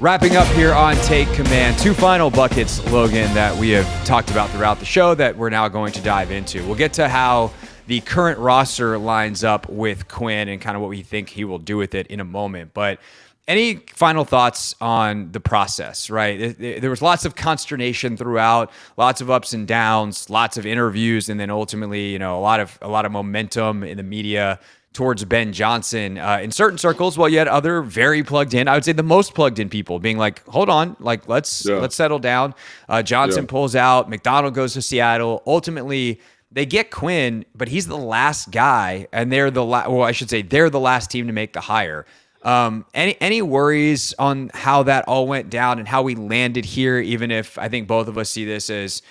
Wrapping up here on Take Command, two final buckets, Logan, that we have talked about throughout the show that we're now going to dive into. We'll get to how the current roster lines up with Quinn and kind of what we think he will do with it in a moment. But any final thoughts on the process, right? There was lots of consternation throughout, lots of ups and downs, lots of interviews, and then ultimately, a lot of momentum in the media towards Ben Johnson in certain circles, while you had other very plugged in, I would say the most plugged in people being like, hold on, like let's settle down. Johnson pulls out, McDonald goes to Seattle. Ultimately, they get Quinn, but he's the last guy, and they're the last team to make the hire. Any worries on how that all went down and how we landed here, even if I think both of us see this as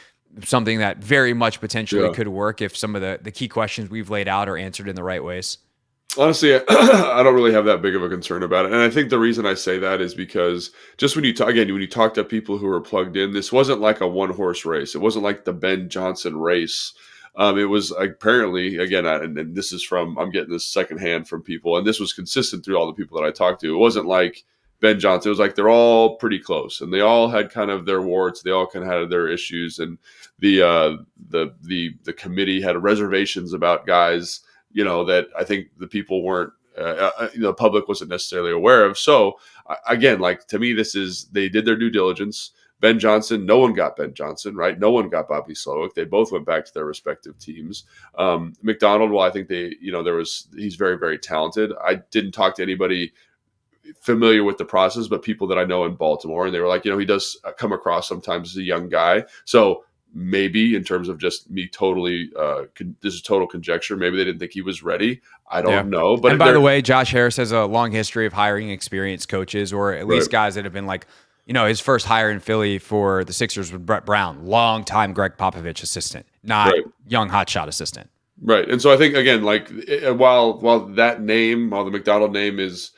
something that very much potentially could work if some of the key questions we've laid out are answered in the right ways? Honestly, I don't really have that big of a concern about it. And I think the reason I say that is because just when you talk to people who are plugged in, this wasn't like a one-horse race. It wasn't like the Ben Johnson race. It was apparently, again, and this is I'm getting this secondhand from people, and this was consistent through all the people that I talked to. It wasn't like Ben Johnson. It was like they're all pretty close, and they all had kind of their warts. They all kind of had their issues, and the committee had reservations about guys, that I think the people weren't, the public wasn't necessarily aware of. So again, like to me, they did their due diligence. Ben Johnson, no one got Ben Johnson, right? No one got Bobby Slowick. They both went back to their respective teams. McDonald, well, I think he's very, very talented. I didn't talk to anybody familiar with the process, but people that I know in Baltimore, and they were like, he does come across sometimes as a young guy. So maybe in terms of just me totally, this is total conjecture. Maybe they didn't think he was ready. I don't know. But by the way, Josh Harris has a long history of hiring experienced coaches, or at least guys that have been like, his first hire in Philly for the Sixers was Brett Brown, long-time Greg Popovich assistant, not young hotshot assistant. Right. And so I think, again, like while the McDonald name was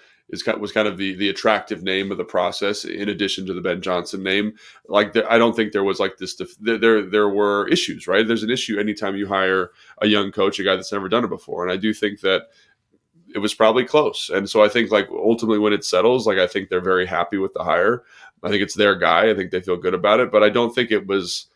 kind of the attractive name of the process, in addition to the Ben Johnson name, I don't think there was like this. There were issues, right? There's an issue anytime you hire a young coach, a guy that's never done it before, and I do think that it was probably close. And so I think like ultimately when it settles, like I think they're very happy with the hire. I think it's their guy. I think they feel good about it, but I don't think it was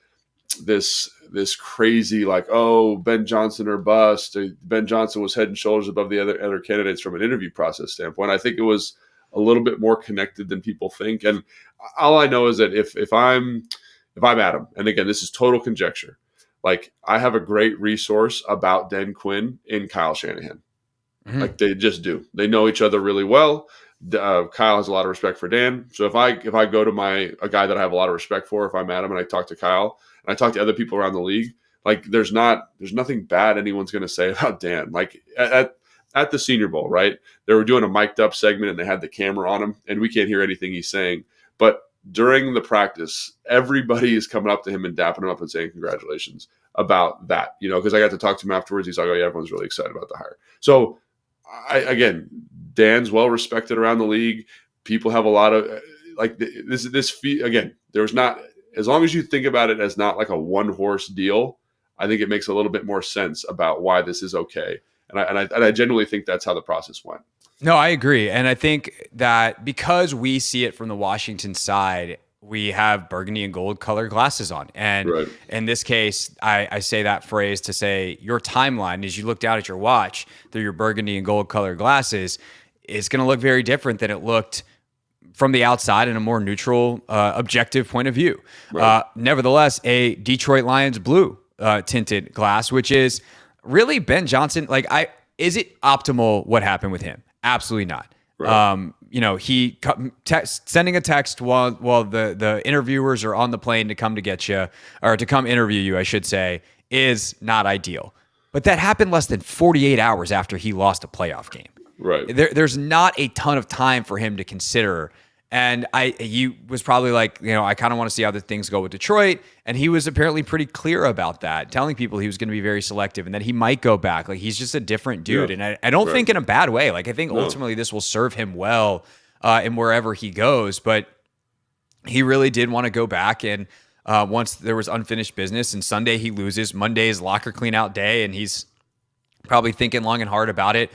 this crazy like, oh, Ben Johnson or bust. Ben Johnson was head and shoulders above the other candidates from an interview process standpoint. I think it was a little bit more connected than people think. And all I know is that if I'm Adam, and again, this is total conjecture, like I have a great resource about Dan Quinn in Kyle Shanahan. Mm-hmm. Like they just do. They know each other really well. Kyle has a lot of respect for Dan. So if I go to a guy that I have a lot of respect for, if I'm Adam and I talk to Kyle and I talk to other people around the league, like there's nothing bad anyone's going to say about Dan. Like at the Senior Bowl, right? They were doing a mic'd up segment and they had the camera on him and we can't hear anything he's saying. But during the practice, everybody is coming up to him and dapping him up and saying congratulations about that, because I got to talk to him afterwards. He's like, oh yeah, everyone's really excited about the hire. So again, Dan's well respected around the league. People have a lot of like this. Again, there's not, as long as you think about it as not like a one horse deal, I think it makes a little bit more sense about why this is okay. And I genuinely think that's how the process went. No, I agree. And I think that because we see it from the Washington side, we have burgundy and gold colored glasses on. And in this case, I say that phrase to say your timeline, as you look down at your watch through your burgundy and gold colored glasses, is going to look very different than it looked from the outside in a more neutral, objective point of view. Nevertheless, a Detroit Lions blue tinted glass, which is really Ben Johnson. Like, is it optimal what happened with him? Absolutely not. He sending a text while the interviewers are on the plane to come to get you, or to come interview you, I should say, is not ideal. But that happened less than 48 hours after he lost a playoff game. Right. There's not a ton of time for him to consider. And he was probably like, I kind of want to see how the things go with Detroit. And he was apparently pretty clear about that, telling people he was going to be very selective and that he might go back. Like, he's just a different dude. Yeah. And I don't think in a bad way. Like, I think ultimately this will serve him well in wherever he goes. But he really did want to go back. And once there was unfinished business, and Sunday he loses, Monday is locker clean out day, and he's probably thinking long and hard about it.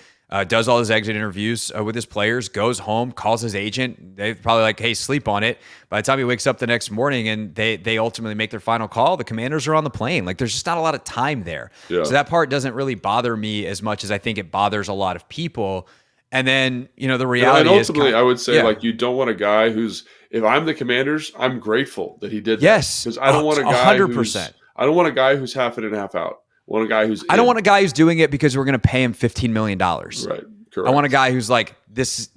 does all his exit interviews with his players, goes home, calls his agent. They're probably like, hey, sleep on it. By the time he wakes up the next morning and they ultimately make their final call, the Commanders are on the plane. Like, there's just not a lot of time there. Yeah. So that part doesn't really bother me as much as I think it bothers a lot of people. And then, the reality and is ultimately, I would say, like, you don't want a guy who's, if I'm the Commanders, I'm grateful that he did that. Yes. Because I don't want a guy 100%. I don't want a guy who's half in and half out. I want a guy who's I don't want a guy who's doing it because we're going to pay him $15 million. Right. Correct. I want a guy who's like,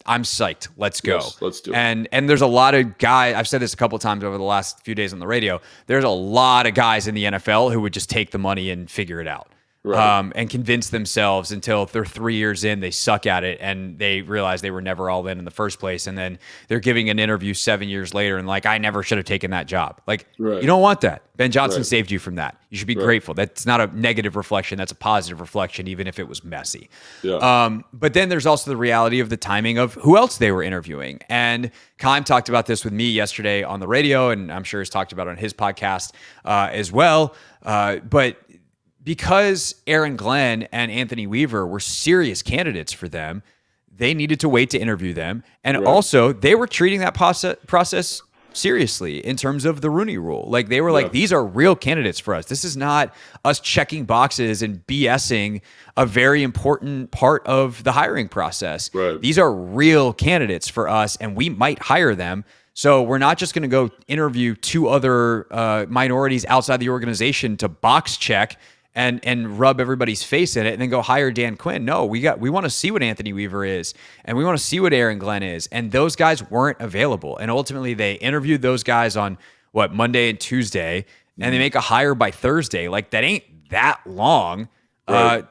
I'm psyched. Let's go. Yes, let's do it. And there's a lot of guys, I've said this a couple times over the last few days on the radio. There's a lot of guys in the NFL who would just take the money and figure it out. Right. And convince themselves until they're 3 years in, they suck at it and they realize they were never all in the first place. And then they're giving an interview 7 years later and like, I never should have taken that job. Like, Right. You don't want that. Ben Johnson Right. saved you from that. You should be grateful. That's not a negative reflection. That's a positive reflection, even if it was messy. Yeah. But then there's also the reality of the timing of who else they were interviewing. And Keim talked about this with me yesterday on the radio, and I'm sure he's talked about it on his podcast as well. But because Aaron Glenn and Anthony Weaver were serious candidates for them, they needed to wait to interview them. And also, they were treating that process seriously in terms of the Rooney Rule. Like, they were like, these are real candidates for us. This is not us checking boxes and BSing a very important part of the hiring process. Right. These are real candidates for us, and we might hire them. So we're not just going to go interview two other minorities outside the organization to box check and rub everybody's face in it and then go hire Dan Quinn. No, we want to see what Anthony Weaver is, and we want to see what Aaron Glenn is. And those guys weren't available. And ultimately they interviewed those guys on Monday and Tuesday, and they make a hire by Thursday. Like, that ain't that long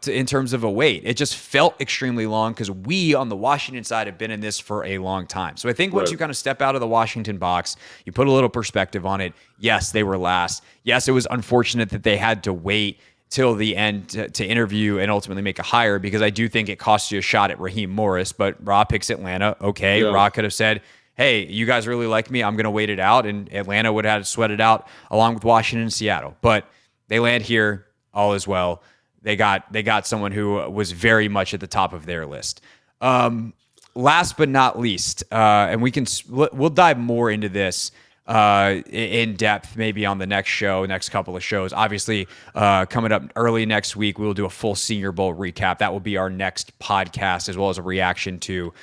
in terms of a wait. It just felt extremely long because we on the Washington side have been in this for a long time. So I think once you kind of step out of the Washington box, you put a little perspective on it. Yes, they were last. Yes, it was unfortunate that they had to wait till the end to interview and ultimately make a hire, because I do think it costs you a shot at Raheem Morris. But Ra picks Atlanta. Okay, Yeah. Ra could have said, hey, you guys really like me, I'm going to wait it out, and Atlanta would have had to sweat it out along with Washington and Seattle. But they land here, all is well. They got someone who was very much at the top of their list. Last but not least, and we'll dive more into this in depth maybe on the next couple of shows. Obviously, coming up early next week, we will do a full Senior Bowl recap. That will be our next podcast, as well as a reaction to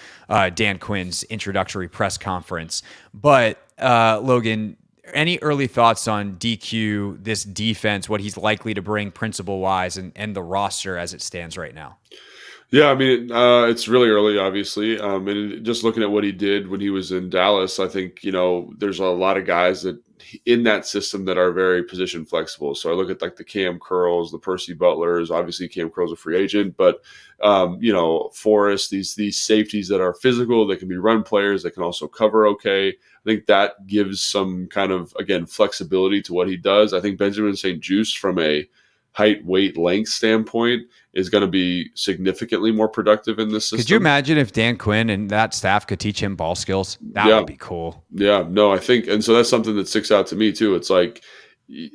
Dan Quinn's introductory press conference. But Logan, any early thoughts on DQ, this defense, what he's likely to bring principle-wise, and the roster as it stands right now? Yeah, I mean, it's really early, obviously. And just looking at what he did when he was in Dallas, I think, there's a lot of guys that in that system that are very position flexible. So I look at like the Cam Curls, the Percy Butlers. Obviously, Cam Curl's a free agent, but Forrest, these safeties that are physical, that can be run players, that can also cover okay. I think that gives some kind of, again, flexibility to what he does. I think Benjamin St-Juste, from a height, weight, length standpoint, is going to be significantly more productive in this system. Could you imagine if Dan Quinn and that staff could teach him ball skills? That would be cool. Yeah, no, I think, and so that's something that sticks out to me too. It's like,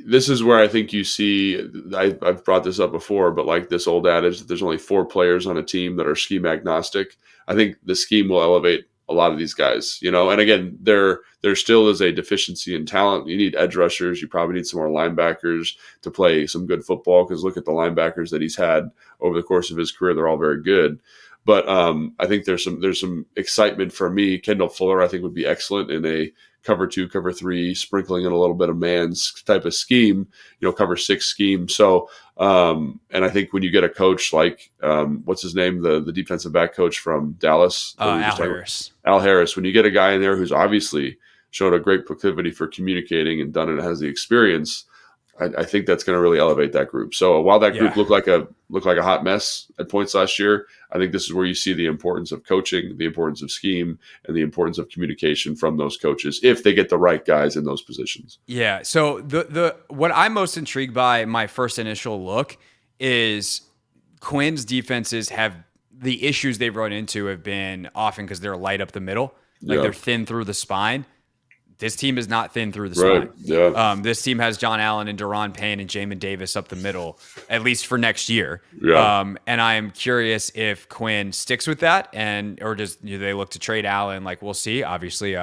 this is where I think you see, I've brought this up before, but like this old adage that there's only 4 players on a team that are scheme agnostic. I think the scheme will elevate a lot of these guys, and again, there still is a deficiency in talent. You need edge rushers. You probably need some more linebackers to play some good football, because look at the linebackers that he's had over the course of his career. They're all very good. But I think there's some excitement for me. Kendall Fuller, I think, would be excellent in a cover 2, cover 3, sprinkling in a little bit of man's type of scheme, cover 6 scheme. So, and I think when you get a coach like, what's his name, the defensive back coach from Dallas, Al Harris, when you get a guy in there who's obviously shown a great proclivity for communicating and done it, has the experience, I think that's going to really elevate that group. So while that group looked like a hot mess at points last year, I think this is where you see the importance of coaching, the importance of scheme, and the importance of communication from those coaches if they get the right guys in those positions. Yeah. So the what I'm most intrigued by, my first initial look, is Quinn's defenses have the issues they've run into have been often because they're light up the middle, like they're thin through the spine. this team is not thin through the Right. spine. Yeah. This team has John Allen and Deron Payne and Jamin Davis up the middle, at least for next year. Yeah. And I am curious if Quinn sticks with that, or does they look to trade Allen? Like, we'll see. Obviously,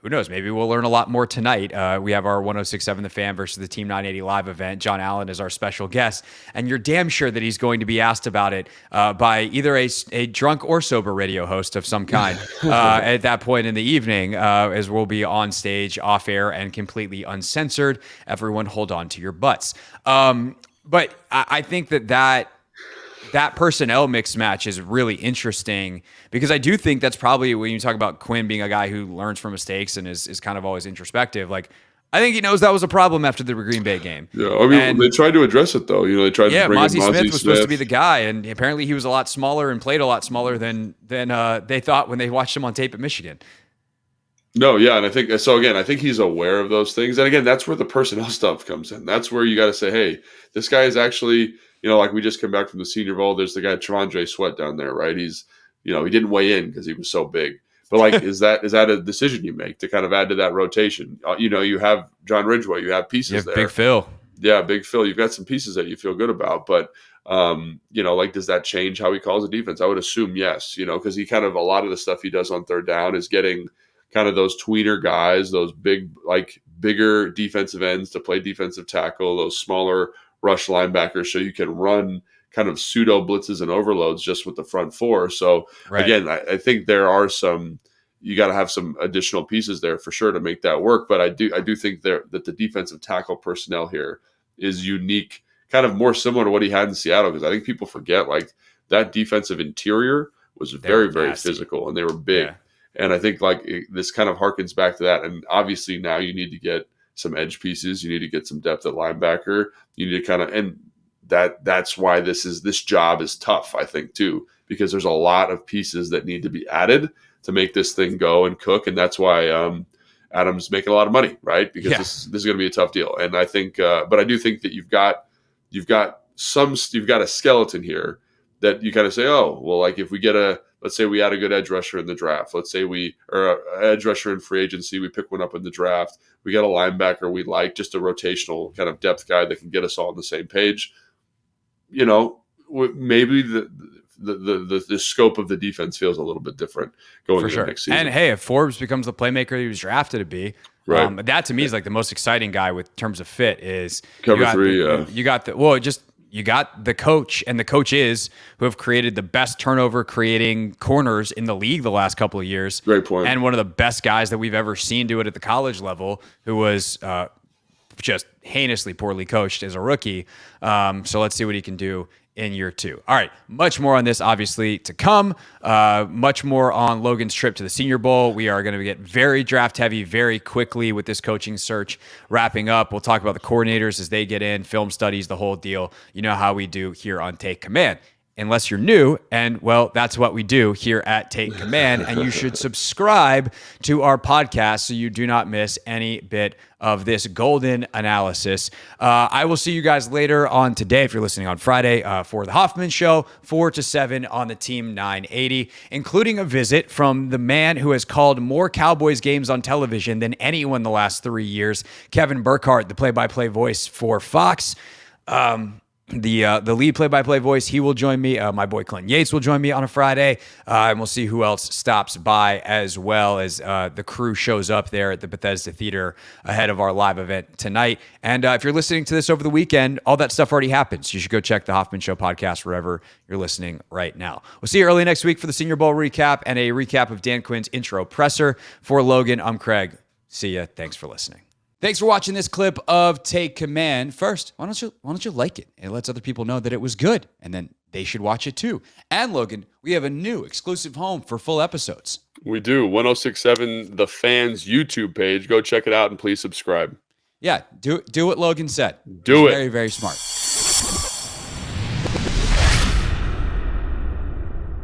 who knows? Maybe we'll learn a lot more tonight. We have our 106.7 The Fan versus the Team 980 live event. John Allen is our special guest, and you're damn sure that he's going to be asked about it by either a drunk or sober radio host of some kind at that point in the evening, as we'll be on stage, off air, and completely uncensored. Everyone hold on to your butts. But I think that personnel mix match is really interesting, because I do think that's probably, when you talk about Quinn being a guy who learns from mistakes and is kind of always introspective, like, I think he knows that was a problem after the Green Bay game. Yeah, I mean, they tried to address it, though. They tried to bring in Mozzie Smith was supposed to be the guy, and apparently he was a lot smaller and played a lot smaller than they thought when they watched him on tape at Michigan. No, yeah, and I think so. Again, I think he's aware of those things, and again, that's where the personnel stuff comes in. That's where you got to say, hey, this guy is actually, like we just come back from the Senior Bowl. There's the guy Travondre Sweat down there, right? He's, he didn't weigh in because he was so big. But like, is that a decision you make to kind of add to that rotation? You have John Ridgeway, you have pieces there. Big Phil. Yeah, Big Phil. You've got some pieces that you feel good about, but like, does that change how he calls a defense? I would assume yes. Because he kind of, a lot of the stuff he does on third down is getting kind of those tweener guys, those bigger defensive ends to play defensive tackle, those smaller rush linebackers, so you can run kind of pseudo blitzes and overloads just with the front four. So again, I think there are you got to have some additional pieces there for sure to make that work. But I do think that the defensive tackle personnel here is unique, kind of more similar to what he had in Seattle, because I think people forget, like, that defensive interior was very, very physical, and they were big. Yeah. And I think this kind of harkens back to that. And obviously now you need to get some edge pieces. You need to get some depth at linebacker. You need to kind of, and that's why this job is tough, I think, too, because there's a lot of pieces that need to be added to make this thing go and cook. And that's why Adam's making a lot of money, right? Because this is going to be a tough deal. And I think, but I do think that you've got a skeleton here that you kind of say, oh, well, like, if we get let's say we add a good edge rusher in the draft. Let's say or an edge rusher in free agency, we pick one up in the draft. We got a linebacker we like, just a rotational kind of depth guy that can get us all on the same page. Maybe the scope of the defense feels a little bit different going into next season. And hey, if Forbes becomes the playmaker he was drafted to be, right. That to me is like the most exciting guy with terms of fit is cover three. You got the coach and the coaches who have created the best turnover creating corners in the league the last couple of years. Great point. And one of the best guys that we've ever seen do it at the college level, who was just heinously poorly coached as a rookie. So let's see what he can do in year 2. All right, much more on this obviously to come. Much more on Logan's trip to the Senior Bowl. We are going to get very draft heavy very quickly with this coaching search wrapping up. We'll talk about the coordinators as they get in, film studies, the whole deal. You know how we do here on Take Command. Unless you're new, and well, that's what we do here at Take Command, and you should subscribe to our podcast so you do not miss any bit of this golden analysis. I will see you guys later on today, if you're listening on Friday, for the Hoffman Show, 4 to 7 on the Team 980, including a visit from the man who has called more Cowboys games on television than anyone the last 3 years, Kevin Burkhardt, the play-by-play voice for Fox. The lead play-by-play voice, he will join me. My boy Clint Yates will join me on a Friday, and we'll see who else stops by as well as the crew shows up there at the Bethesda Theater ahead of our live event tonight. And if you're listening to this over the weekend, all that stuff already happens. You should go check the Hoffman Show podcast wherever you're listening right now. We'll see you early next week for the Senior Bowl recap and a recap of Dan Quinn's intro presser. For Logan, I'm Craig. See ya. Thanks for listening. Thanks for watching this clip of Take Command. First, why don't you like it? It lets other people know that it was good, and then they should watch it too. And Logan, we have a new exclusive home for full episodes. We do. 106.7 The Fans YouTube page. Go check it out and please subscribe. Yeah, do what Logan said. Do it. Very, very smart.